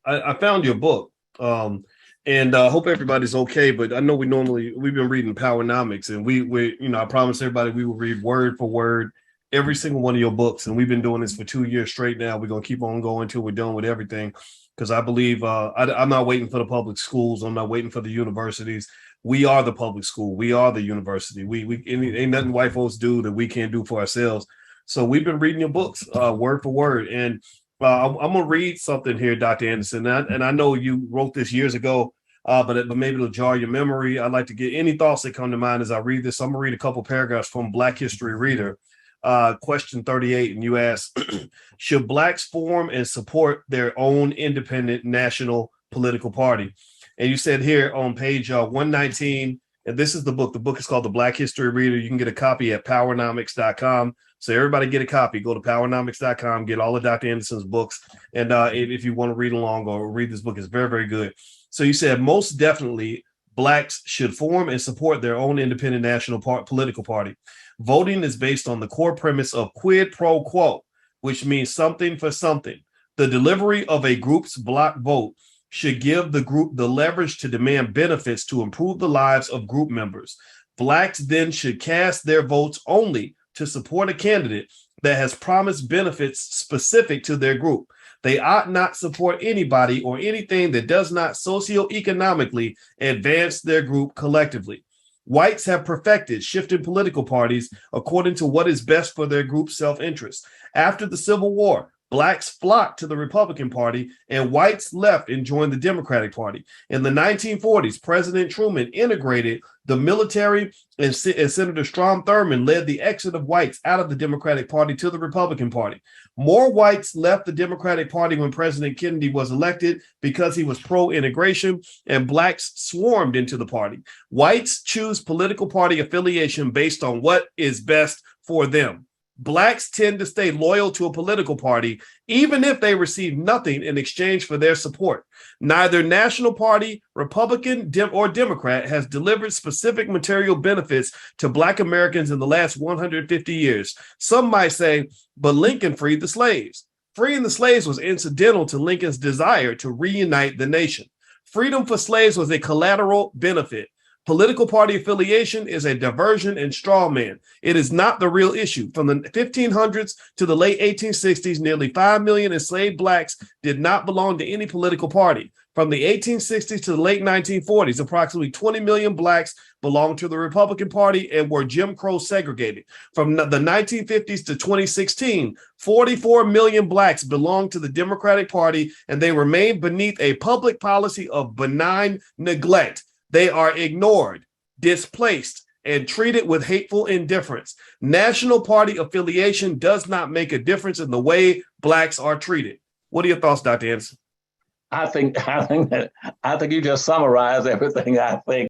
I found your book, and hope everybody's okay. But I know we've been reading Powernomics, and we I promised everybody we will read word for word every single one of your books, and we've been doing this for 2 years straight now. We're gonna keep on going until we're done with everything, because I believe I'm not waiting for the public schools. I'm not waiting for the universities. We are the public school. We are the university. We ain't nothing white folks do that we can't do for ourselves. So we've been reading your books word for word, and I'm gonna read something here, Dr. Anderson, and I know you wrote this years ago, but maybe it'll jar your memory. I'd like to get any thoughts that come to mind as I read this. I'm gonna read a couple paragraphs from Black History Reader. Question 38, and you ask, should blacks form and support their own independent national political party? And you said here on page 119, and this is the book. The book is called The Black History Reader. You can get a copy at powernomics.com. So everybody get a copy. Go to powernomics.com, get all of Dr. Anderson's books. And if you want to read along or read this book, it's very, very good. So you said most definitely blacks should form and support their own independent national political party. Voting is based on the core premise of quid pro quo, which means something for something. The delivery of a group's block vote should give the group the leverage to demand benefits to improve the lives of group members. Blacks then should cast their votes only to support a candidate that has promised benefits specific to their group. They ought not support anybody or anything that does not socioeconomically advance their group collectively. Whites have perfected shifting political parties according to what is best for their group's self-interest. After the Civil War, blacks flocked to the Republican Party and whites left and joined the Democratic Party. In the 1940s, President Truman integrated the military, and Senator Strom Thurmond led the exit of whites out of the Democratic Party to the Republican Party. More whites left the Democratic Party when President Kennedy was elected because he was pro-integration, and blacks swarmed into the party. Whites choose political party affiliation based on what is best for them. Blacks tend to stay loyal to a political party, even if they receive nothing in exchange for their support. Neither National Party, Republican, or Democrat has delivered specific material benefits to Black Americans in the last 150 years. Some might say, but Lincoln freed the slaves. Freeing the slaves was incidental to Lincoln's desire to reunite the nation. Freedom for slaves was a collateral benefit. Political party affiliation is a diversion and straw man. It is not the real issue. From the 1500s to the late 1860s, nearly 5 million enslaved blacks did not belong to any political party. From the 1860s to the late 1940s, approximately 20 million blacks belonged to the Republican Party and were Jim Crow segregated. From the 1950s to 2016, 44 million blacks belonged to the Democratic Party, and they remain beneath a public policy of benign neglect. They are ignored, displaced, and treated with hateful indifference. National party affiliation does not make a difference in the way blacks are treated. What are your thoughts, Dr. Anderson? I think you just summarized everything I think.